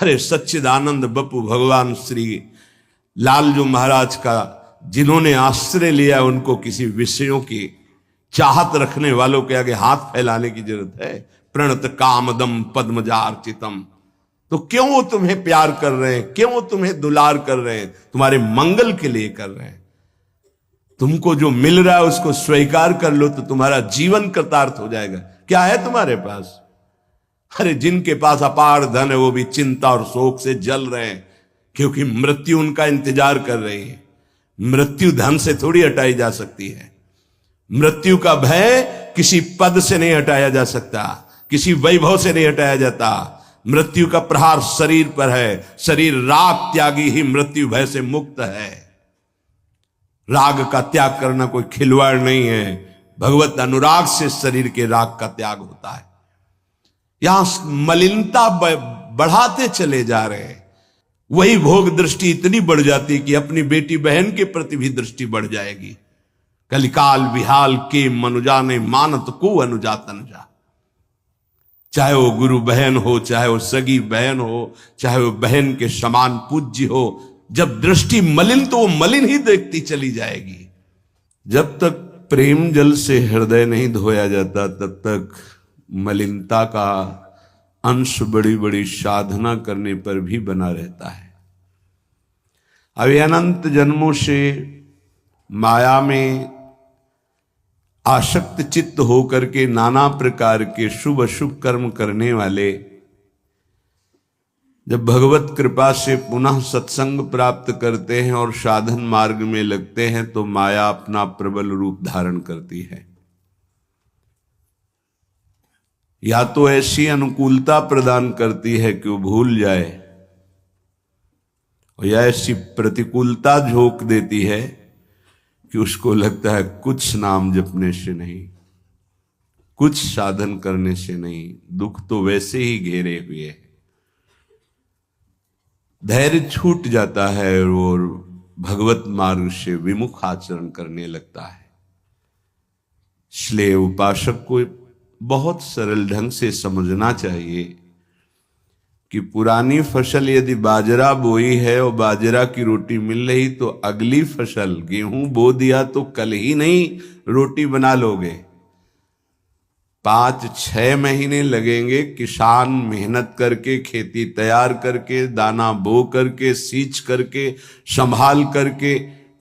अरे सच्चिदानंद बप्पू भगवान श्री लालजू महाराज का जिन्होंने आश्रय लिया उनको किसी विषयों की चाहत रखने वालों के आगे हाथ फैलाने की जरूरत है। प्रणत कामदम पद्मजार्चितम, तो क्यों वो तुम्हें प्यार कर रहे हैं, क्यों वो तुम्हें दुलार कर रहे हैं? तुम्हारे मंगल के लिए कर रहे हैं। तुमको जो मिल रहा है उसको स्वीकार कर लो तो तुम्हारा जीवन कृतार्थ हो जाएगा। क्या है तुम्हारे पास? अरे जिनके पास अपार धन है वो भी चिंता और शोक से जल रहे हैं, क्योंकि मृत्यु उनका इंतजार कर रही है। मृत्यु धन से थोड़ी हटाई जा सकती है। मृत्यु का भय किसी पद से नहीं हटाया जा सकता, किसी वैभव से नहीं हटाया जाता। मृत्यु का प्रहार शरीर पर है। शरीर राग त्यागी ही मृत्यु भय से मुक्त है। राग का त्याग करना कोई खिलवाड़ नहीं है। भगवत अनुराग से शरीर के राग का त्याग होता है। यहां मलिनता बढ़ाते चले जा रहे हैं। वही भोग दृष्टि इतनी बढ़ जाती कि अपनी बेटी बहन के प्रति भी दृष्टि बढ़ जाएगी। कलिकाल विहाल के मनुजा ने मानत को अनुजा तनुजा। चाहे वो गुरु बहन हो, चाहे वो सगी बहन हो, चाहे वो बहन के समान पूज्य हो, जब दृष्टि मलिन तो वो मलिन ही देखती चली जाएगी। जब तक प्रेम जल से हृदय नहीं धोया जाता तब तक मलिनता का अंश बड़ी बड़ी साधना करने पर भी बना रहता है। अभी अनंत जन्मों से माया में आसक्त चित्त होकर के नाना प्रकार के शुभ अशुभ कर्म करने वाले जब भगवत कृपा से पुनः सत्संग प्राप्त करते हैं और साधन मार्ग में लगते हैं तो माया अपना प्रबल रूप धारण करती है। या तो ऐसी अनुकूलता प्रदान करती है कि वो भूल जाए, और या ऐसी प्रतिकूलता झोंक देती है कि उसको लगता है कुछ नाम जपने से नहीं, कुछ साधन करने से नहीं, दुख तो वैसे ही घेरे हुए है। धैर्य छूट जाता है और भगवत मार्ग से विमुख आचरण करने लगता है। इसलिए उपासक को बहुत सरल ढंग से समझना चाहिए कि पुरानी फसल यदि बाजरा बोई है और बाजरा की रोटी मिल रही तो अगली फसल गेहूं बो दिया तो कल ही नहीं रोटी बना लोगे। 5-6 महीने लगेंगे किसान मेहनत करके, खेती तैयार करके, दाना बो करके, सींच करके, संभाल करके,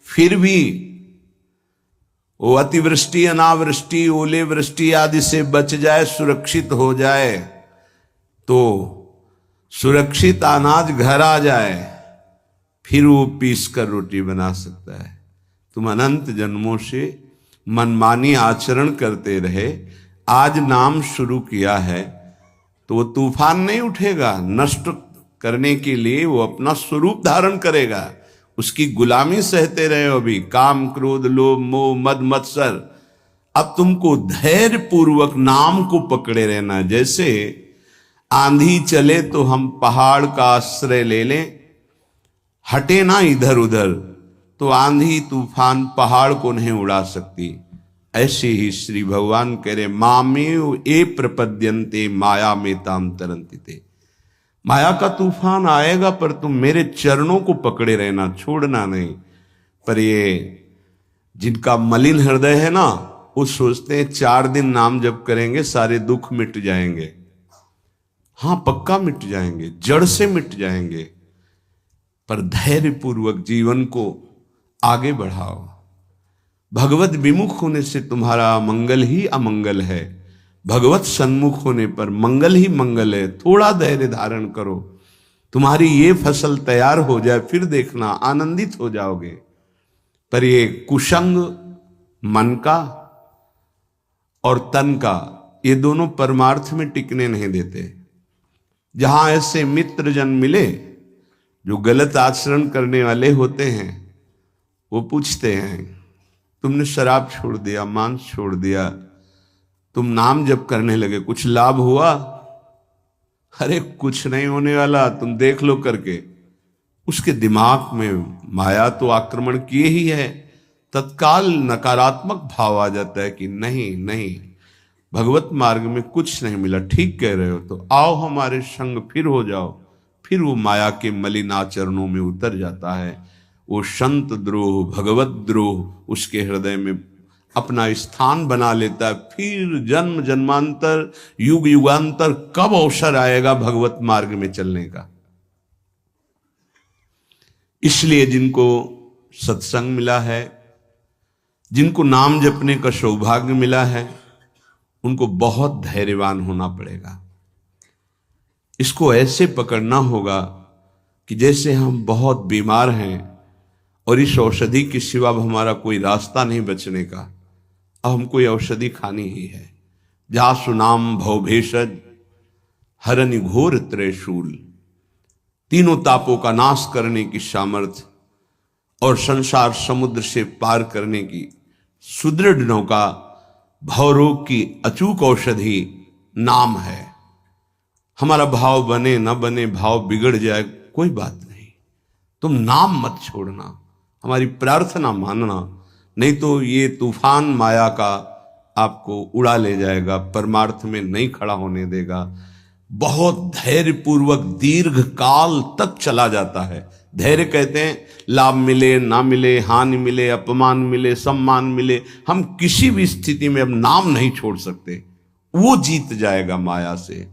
फिर भी वो अतिवृष्टि अनावृष्टि ओले वृष्टि आदि से बच जाए, सुरक्षित हो जाए, तो सुरक्षित अनाज घर आ जाए, फिर वो पीस कर रोटी बना सकता है। तुम अनंत जन्मों से मनमानी आचरण करते रहे, आज नाम शुरू किया है तो वो तूफान नहीं उठेगा। नष्ट करने के लिए वो अपना स्वरूप धारण करेगा। उसकी गुलामी सहते रहे हो अभी, काम क्रोध लोभ मोह मद मत्सर। अब तुमको धैर्य पूर्वक नाम को पकड़े रहना। जैसे आंधी चले तो हम पहाड़ का आश्रय ले लें, हटे ना इधर उधर, तो आंधी तूफान पहाड़ को नहीं उड़ा सकती। ऐसे ही श्री भगवान कह रहे मामेव ए प्रपद्यन्ते माया में ताम तरंतिते। माया का तूफान आएगा पर तुम मेरे चरणों को पकड़े रहना, छोड़ना नहीं। पर ये जिनका मलिन हृदय है ना, वो सोचते हैं 4 दिन नाम जप करेंगे सारे दुख मिट जाएंगे। हाँ, पक्का मिट जाएंगे, जड़ से मिट जाएंगे, पर धैर्य पूर्वक जीवन को आगे बढ़ाओ। भगवत विमुख होने से तुम्हारा मंगल ही अमंगल है, भगवत सन्मुख होने पर मंगल ही मंगल है। थोड़ा धैर्य धारण करो, तुम्हारी ये फसल तैयार हो जाए, फिर देखना आनंदित हो जाओगे। पर ये कुसंग मन का और तन का, ये दोनों परमार्थ में टिकने नहीं देते। जहां ऐसे मित्र जन मिले जो गलत आचरण करने वाले होते हैं, वो पूछते हैं तुमने शराब छोड़ दिया, मांस छोड़ दिया, तुम नाम जप करने लगे, कुछ लाभ हुआ? अरे कुछ नहीं होने वाला, तुम देख लो करके। उसके दिमाग में माया तो आक्रमण किए ही है। तत्काल नकारात्मक भाव आ जाता है कि नहीं नहीं, भगवत मार्ग में कुछ नहीं मिला, ठीक कह रहे हो तो आओ हमारे संग फिर हो जाओ, फिर वो माया के मलिनाचरणों में उतर जाता है। वो संत द्रोह, भगवत द्रोह उसके हृदय में अपना स्थान बना लेता है। फिर जन्म जन्मांतर, युग युगांतर कब अवसर आएगा भगवत मार्ग में चलने का। इसलिए जिनको सत्संग मिला है, जिनको नाम जपने का सौभाग्य मिला है, उनको बहुत धैर्यवान होना पड़ेगा। इसको ऐसे पकड़ना होगा कि जैसे हम बहुत बीमार हैं और इस औषधि के सिवा अब हमारा कोई रास्ता नहीं बचने का, अब हमको ये औषधि खानी ही है। जासु नाम भवभेषज हरनि घोर त्रयशूल, तीनों तापों का नाश करने की सामर्थ्य और संसार समुद्र से पार करने की सुदृढ़ नौका, भवरोग की अचूक औषधि नाम है। हमारा भाव बने न बने, भाव बिगड़ जाए, कोई बात नहीं, तुम नाम मत छोड़ना, हमारी प्रार्थना मानना, नहीं तो ये तूफान माया का आपको उड़ा ले जाएगा, परमार्थ में नहीं खड़ा होने देगा। बहुत धैर्यपूर्वक दीर्घ काल तक चला जाता है। धैर्य कहते हैं लाभ मिले ना मिले, हानि मिले, अपमान मिले, सम्मान मिले, हम किसी भी स्थिति में अब नाम नहीं छोड़ सकते। वो जीत जाएगा माया से।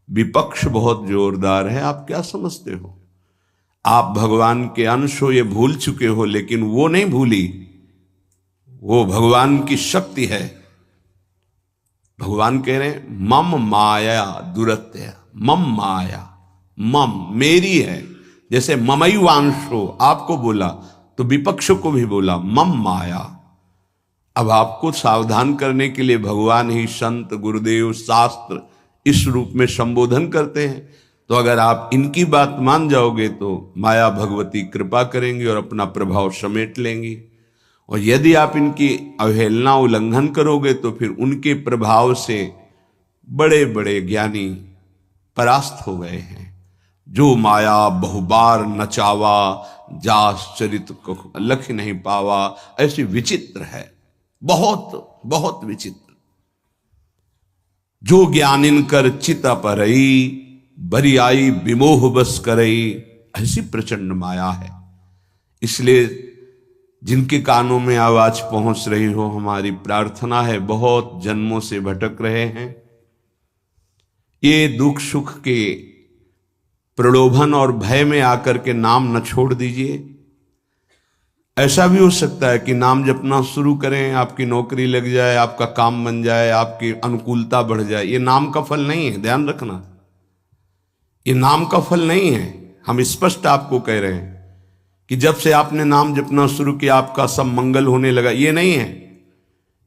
विपक्ष बहुत जोरदार है, आप क्या समझते हो? आप भगवान के अंश हो, ये भूल चुके हो, लेकिन वो नहीं भूली, वो भगवान की शक्ति है। भगवान कह रहे हैं मम माया दुरत्य, मम माया, मम मेरी है। जैसे ममैवांशो आपको बोला तो विपक्ष को भी बोला मम माया। अब आपको सावधान करने के लिए भगवान ही संत, गुरुदेव, शास्त्र इस रूप में संबोधन करते हैं। तो अगर आप इनकी बात मान जाओगे तो माया भगवती कृपा करेंगी और अपना प्रभाव समेट लेंगी, और यदि आप इनकी अवहेलना, उल्लंघन करोगे तो फिर उनके प्रभाव से बड़े बड़े ज्ञानी परास्त हो गए हैं। जो माया बहुबार नचावा, जास चरित को लख नहीं पावा, ऐसी विचित्र है, बहुत बहुत विचित्र। जो ज्ञानिन कर चित अपरई, बरियाई विमोह बस करई, ऐसी प्रचंड माया है। इसलिए जिनके कानों में आवाज पहुंच रही हो, हमारी प्रार्थना है, बहुत जन्मों से भटक रहे हैं, ये दुख सुख के प्रलोभन और भय में आकर के नाम न छोड़ दीजिए। ऐसा भी हो सकता है कि नाम जपना शुरू करें, आपकी नौकरी लग जाए, आपका काम बन जाए, आपकी अनुकूलता बढ़ जाए। ये नाम का फल नहीं है, ध्यान रखना, ये नाम का फल नहीं है। हम स्पष्ट आपको कह रहे हैं कि जब से आपने नाम जपना शुरू किया आपका सब मंगल होने लगा, ये नहीं है।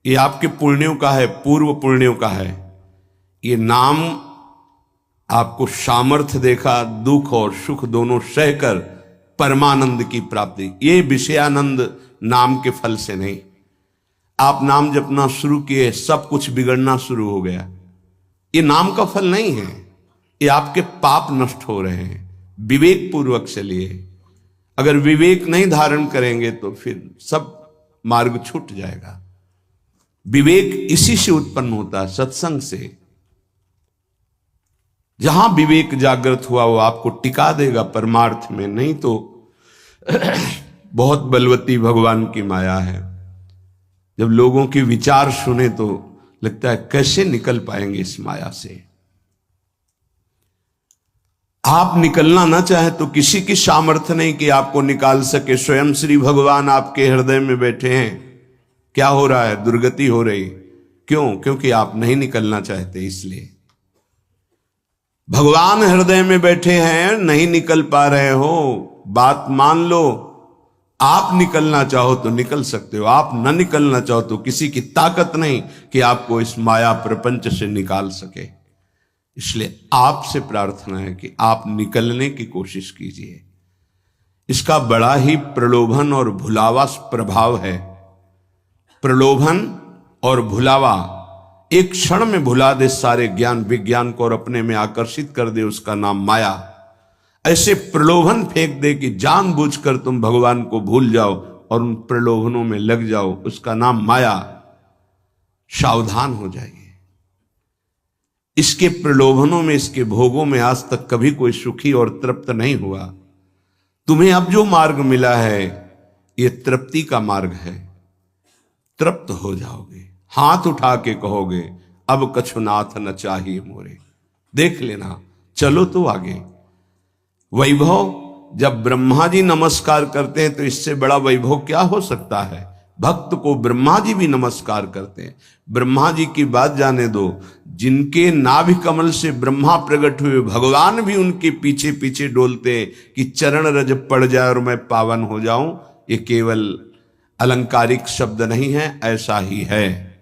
ये आपके पुण्यों का है, पूर्व पुण्यों का है। ये नाम आपको सामर्थ्य देखा, दुख और सुख दोनों सहकर परमानंद की प्राप्ति। ये विषयानंद नाम के फल से नहीं। आप नाम जपना शुरू किए, सब कुछ बिगड़ना शुरू हो गया, ये नाम का फल नहीं है। ये आपके पाप नष्ट हो रहे हैं। विवेक पूर्वक चलिए। अगर विवेक नहीं धारण करेंगे तो फिर सब मार्ग छूट जाएगा। विवेक इसी से उत्पन्न होता है, सत्संग से। जहां विवेक जागृत हुआ वो आपको टिका देगा परमार्थ में, नहीं तो बहुत बलवती भगवान की माया है। जब लोगों के विचार सुने तो लगता है कैसे निकल पाएंगे इस माया से। आप निकलना ना चाहे तो किसी की सामर्थ्य नहीं कि आपको निकाल सके। स्वयं श्री भगवान आपके हृदय में बैठे हैं। क्या हो रहा है? दुर्गति हो रही। क्यों? क्योंकि आप नहीं निकलना चाहते, इसलिए। भगवान हृदय में बैठे हैं, नहीं निकल पा रहे हो, बात मान लो। आप निकलना चाहो तो निकल सकते हो, आप न निकलना चाहो तो किसी की ताकत नहीं कि आपको इस माया प्रपंच से निकाल सके। इसलिए आपसे प्रार्थना है कि आप निकलने की कोशिश कीजिए। इसका बड़ा ही प्रलोभन और भुलावा प्रभाव है। प्रलोभन और भुलावा एक क्षण में भुला दे सारे ज्ञान विज्ञान को और अपने में आकर्षित कर दे, उसका नाम माया। ऐसे प्रलोभन फेंक दे कि जानबूझकर तुम भगवान को भूल जाओ और उन प्रलोभनों में लग जाओ, उसका नाम माया। सावधान हो जाइए। इसके प्रलोभनों में, इसके भोगों में आज तक कभी कोई सुखी और तृप्त नहीं हुआ। तुम्हें अब जो मार्ग मिला है ये तृप्ति का मार्ग है, तृप्त हो जाओगे, हाथ उठा के कहोगे अब कछुनाथ न चाहिए मोरे। देख लेना, चलो तो आगे। वैभव, जब ब्रह्मा जी नमस्कार करते हैं तो इससे बड़ा वैभव क्या हो सकता है। भक्त को ब्रह्मा जी भी नमस्कार करते हैं। ब्रह्मा जी की बात जाने दो, जिनके नाभि कमल से ब्रह्मा प्रकट हुए, भगवान भी उनके पीछे पीछे डोलते कि चरण रज पड़ जाए और मैं पावन हो जाऊं। ये केवल अलंकारिक शब्द नहीं है, ऐसा ही है।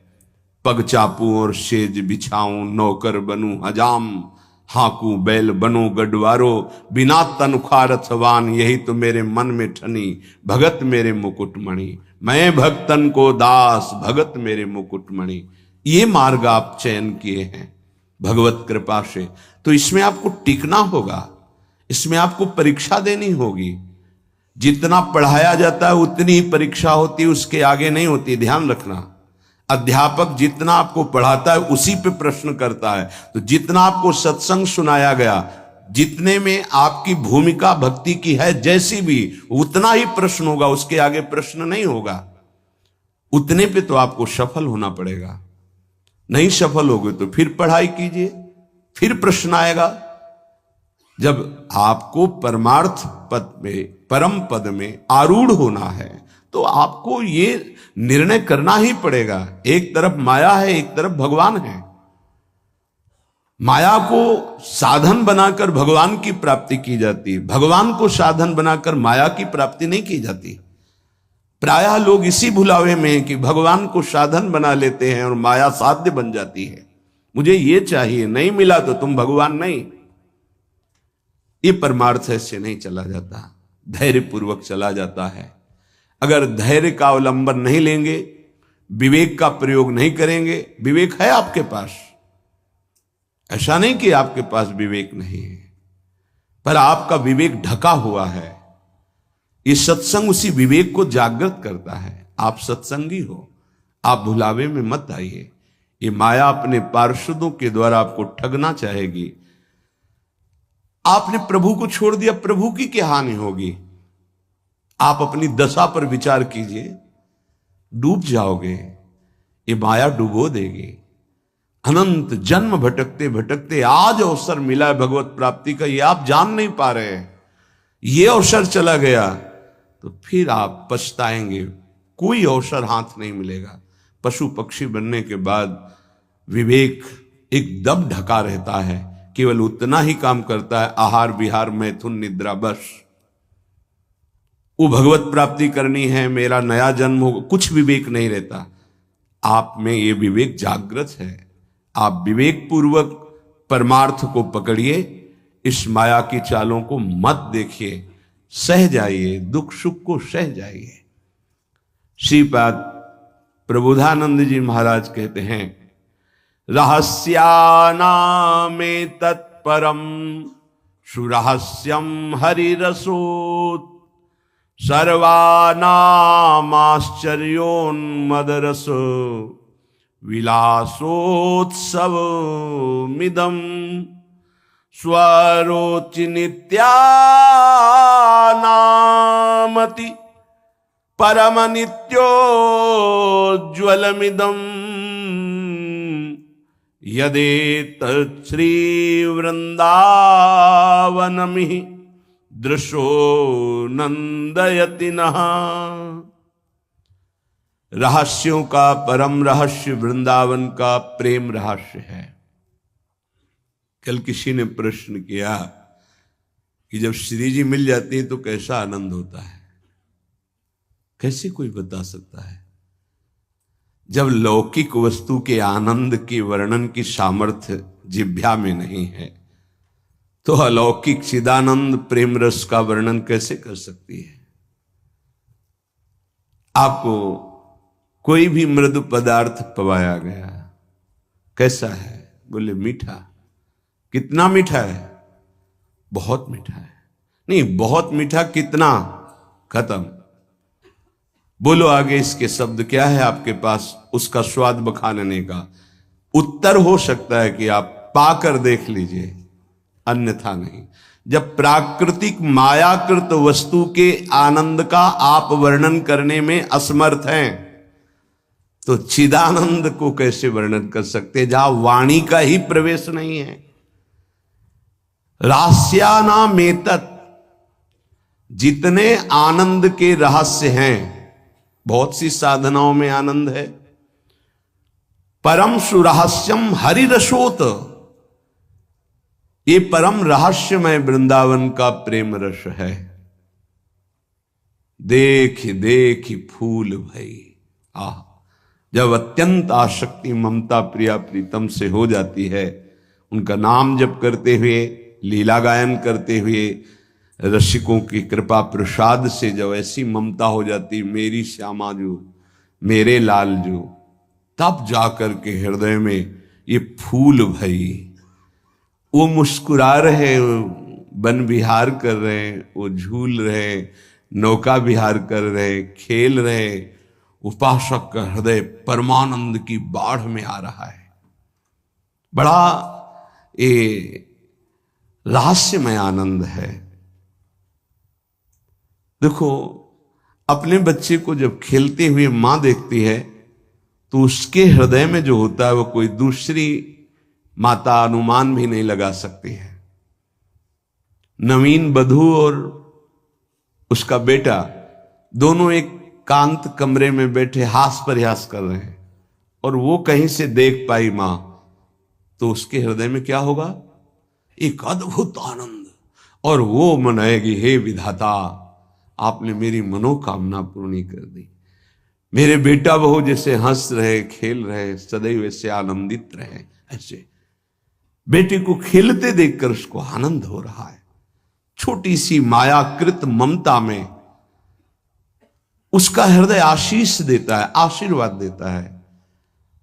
पग चापू और सेज बिछाऊं, नौकर बनूं हजाम, हाकू बैल बनो गडवारो, बिना तनख्वाह रथवान, यही तो मेरे मन में ठनी, भगत मेरे मुकुटमणि। मैं भक्तन को दास, भगत मेरे मुकुटमणि। ये मार्ग आप चयन किए हैं भगवत कृपा से, तो इसमें आपको टिकना होगा, इसमें आपको परीक्षा देनी होगी। जितना पढ़ाया जाता है उतनी ही परीक्षा होती है, उसके आगे नहीं होती, ध्यान रखना। अध्यापक जितना आपको पढ़ाता है उसी पे प्रश्न करता है। तो जितना आपको सत्संग सुनाया गया, जितने में आपकी भूमिका भक्ति की है जैसी भी, उतना ही प्रश्न होगा, उसके आगे प्रश्न नहीं होगा। उतने पे तो आपको सफल होना पड़ेगा। नहीं सफल होगे तो फिर पढ़ाई कीजिए, फिर प्रश्न आएगा। जब आपको परमार्थ पद में, परम पद में आरूढ़ होना है तो आपको ये निर्णय करना ही पड़ेगा। एक तरफ माया है, एक तरफ भगवान है। माया को साधन बनाकर भगवान की प्राप्ति की जाती है, भगवान को साधन बनाकर माया की प्राप्ति नहीं की जाती। प्रायः लोग इसी भुलावे में हैं कि भगवान को साधन बना लेते हैं और माया साध्य बन जाती है। मुझे ये चाहिए, नहीं मिला तो तुम भगवान नहीं। ये परमार्थ ऐसे नहीं चला जाता, धैर्य पूर्वक चला जाता है। अगर धैर्य का अवलंबन नहीं लेंगे, विवेक का प्रयोग नहीं करेंगे, विवेक है आपके पास, ऐसा नहीं कि आपके पास विवेक नहीं है, पर आपका विवेक ढका हुआ है। ये सत्संग उसी विवेक को जागृत करता है। आप सत्संगी हो, आप भुलावे में मत आइए। ये माया अपने पार्षदों के द्वारा आपको ठगना चाहेगी। आपने प्रभु को छोड़ दिया, प्रभु की क्या हानि होगी। आप अपनी दशा पर विचार कीजिए, डूब जाओगे, ये माया डुबो देगी। अनंत जन्म भटकते भटकते आज अवसर मिला है भगवत प्राप्ति का, ये आप जान नहीं पा रहे हैं। ये अवसर चला गया तो फिर आप पछताएंगे, कोई अवसर हाथ नहीं मिलेगा। पशु पक्षी बनने के बाद विवेक एकदम ढका रहता है, केवल उतना ही काम करता है, आहार विहार मैथुन निद्रा, बस। वो भगवत प्राप्ति करनी है, मेरा नया जन्म हो, कुछ विवेक नहीं रहता। आप में ये विवेक जागृत है। आप विवेक पूर्वक परमार्थ को पकड़िए, इस माया की चालों को मत देखिए, सह जाइए, दुख सुख को सह जाइए। श्रीपाद प्रबोधानंद जी महाराज कहते हैं, रहस्यानामे तत्परम सुरहस्यम हरिरसोत्, सर्वानामाश्चर्योन्मदरस विलासोत्सवमिदं स्वरोचि नित्यानामति परमनित्योज्ज्वलमिदं यदेतत् श्रीवृन्दावनमिहि दृशो नंदयति नः। रहस्यों का परम रहस्य वृंदावन का प्रेम रहस्य है। कल किसी ने प्रश्न किया कि जब श्री जी मिल जाती हैं तो कैसा आनंद होता है। कैसे कोई बता सकता है। जब लौकिक वस्तु के आनंद के वर्णन की सामर्थ्य जिह्वा में नहीं है तो अलौकिक चिदानंद प्रेम रस का वर्णन कैसे कर सकती है। आपको कोई भी मृदु पदार्थ पवाया गया, कैसा है, बोले मीठा। कितना मीठा है? बहुत मीठा है। नहीं, बहुत मीठा कितना, खत्म। बोलो आगे इसके शब्द क्या है आपके पास, उसका स्वाद बखानने का। उत्तर हो सकता है कि आप पाकर देख लीजिए, अन्यथा नहीं। जब प्राकृतिक मायाकृत वस्तु के आनंद का आप वर्णन करने में असमर्थ हैं, तो चिदानंद को कैसे वर्णन कर सकते, जहां वाणी का ही प्रवेश नहीं है। रहस्यानामेतत्, जितने आनंद के रहस्य हैं, बहुत सी साधनाओं में आनंद है। परम सुरहस्यम हरिरसोत, ये परम रहस्यमय वृंदावन का प्रेम रस है। देख देख फूल भई, आह, जब अत्यंत आसक्ति ममता प्रिया प्रीतम से हो जाती है, उनका नाम जप करते हुए, लीला गायन करते हुए, रसिकों की कृपा प्रसाद से जब ऐसी ममता हो जाती, मेरी श्यामा जो, मेरे लाल जो, तब जाकर के हृदय में ये फूल भई। वो मुस्कुरा रहे, वन विहार कर रहे, वो झूल रहे, नौका विहार कर रहे, खेल रहे, उपासक का हृदय परमानंद की बाढ़ में आ रहा है। बड़ा ये रहस्यमय आनंद है। देखो, अपने बच्चे को जब खेलते हुए मां देखती है, तो उसके हृदय में जो होता है वो कोई दूसरी माता अनुमान भी नहीं लगा सकती है। नवीन बधू और उसका बेटा दोनों एक कांत कमरे में बैठे हास प्रयास कर रहे हैं, और वो कहीं से देख पाई मां, तो उसके हृदय में क्या होगा, एक अद्भुत आनंद, और वो मनाएगी, हे विधाता, आपने मेरी मनोकामना पूर्ण कर दी। मेरे बेटा बहू जैसे हंस रहे, खेल रहे, सदैव ऐसे आनंदित रहे। ऐसे बेटे को खेलते देखकर उसको आनंद हो रहा है। छोटी सी मायाकृत ममता में उसका हृदय आशीष देता है, आशीर्वाद देता है।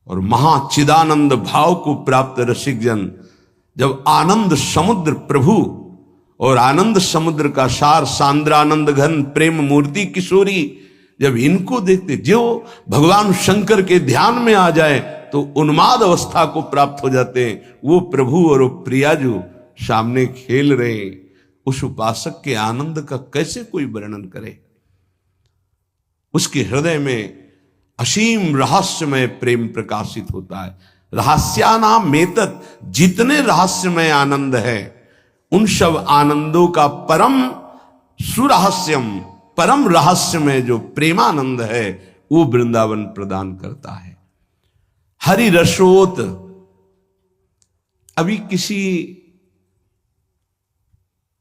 और महाचिदानंद भाव को प्राप्त रसिक जन जब आनंद समुद्र प्रभु और आनंद समुद्र का सार सांद्रानंद घन प्रेम मूर्ति किशोरी, जब इनको देखते, जो भगवान शंकर के ध्यान में आ जाए तो उन्माद अवस्था को प्राप्त हो जाते हैं। वो प्रभु और वो प्रिया जो सामने खेल रहे हैं, उस उपासक के आनंद का कैसे कोई वर्णन करे। उसके हृदय में असीम रहस्यमय प्रेम प्रकाशित होता है। रहस्यानामेतत्, जितने रहस्यमय आनंद है, उन सब आनंदों का परम सुरहस्यम, परम रहस्यमय जो प्रेमानंद है, वो वृंदावन प्रदान करता है। हरि रसोत, अभी किसी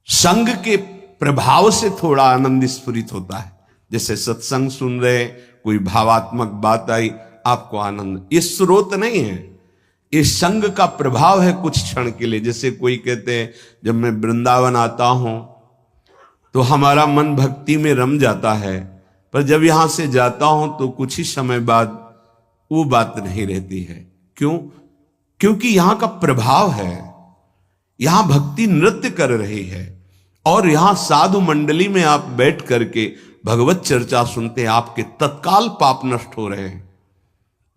संग के प्रभाव से थोड़ा आनंद स्फुरित होता है। जैसे सत्संग सुन रहे, कोई भावात्मक बात आई, आपको आनंद, ये स्रोत नहीं है, ये संग का प्रभाव है कुछ क्षण के लिए। जैसे कोई कहते हैं, जब मैं वृंदावन आता हूं तो हमारा मन भक्ति में रम जाता है, पर जब यहां से जाता हूं तो कुछ ही समय बाद वो बात नहीं रहती है। क्यों? क्योंकि यहां का प्रभाव है, यहां भक्ति नृत्य कर रही है, और यहां साधु मंडली में आप बैठ करके भगवत चर्चा सुनते हैं, आपके तत्काल पाप नष्ट हो रहे हैं।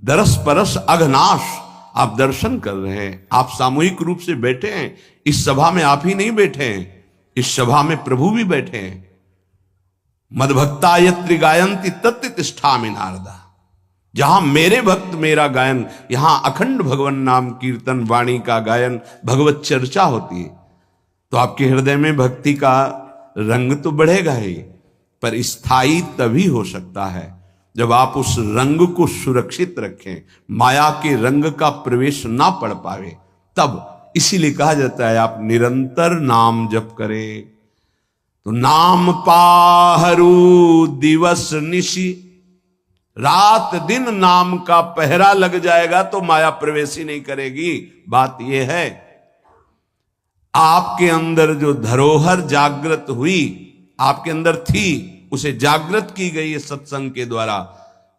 दरस परस अघनाश, आप दर्शन कर रहे हैं। आप सामूहिक रूप से बैठे हैं, इस सभा में आप ही नहीं बैठे हैं, इस सभा में प्रभु भी बैठे हैं। मदभक्ता यत्र गायन्ति तत्र तिष्ठामि नारदा, जहां मेरे भक्त मेरा गायन, यहां अखंड भगवान नाम कीर्तन वाणी का गायन, भगवत चर्चा होती है, तो आपके हृदय में भक्ति का रंग तो बढ़ेगा ही, पर स्थायी तभी हो सकता है जब आप उस रंग को सुरक्षित रखें, माया के रंग का प्रवेश ना पड़ पावे, तब। इसीलिए कहा जाता है, आप निरंतर नाम जप करें तो नाम पाहरू दिवस निशि, रात दिन नाम का पहरा लग जाएगा तो माया प्रवेश ही नहीं करेगी। बात यह है, आपके अंदर जो धरोहर जागृत हुई, आपके अंदर थी, उसे जागृत की गई है सत्संग के द्वारा।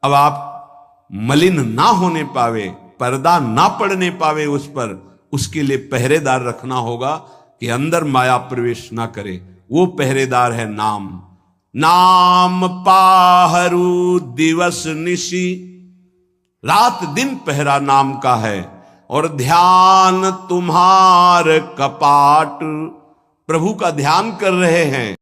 अब आप मलिन ना होने पावे, पर्दा ना पड़ने पावे उस पर, उसके लिए पहरेदार रखना होगा कि अंदर माया प्रवेश ना करे। वो पहरेदार है नाम। नाम पाहरू दिवस निशि, रात दिन पहरा नाम का है। और ध्यान तुम्हार कपाट, प्रभु का ध्यान कर रहे हैं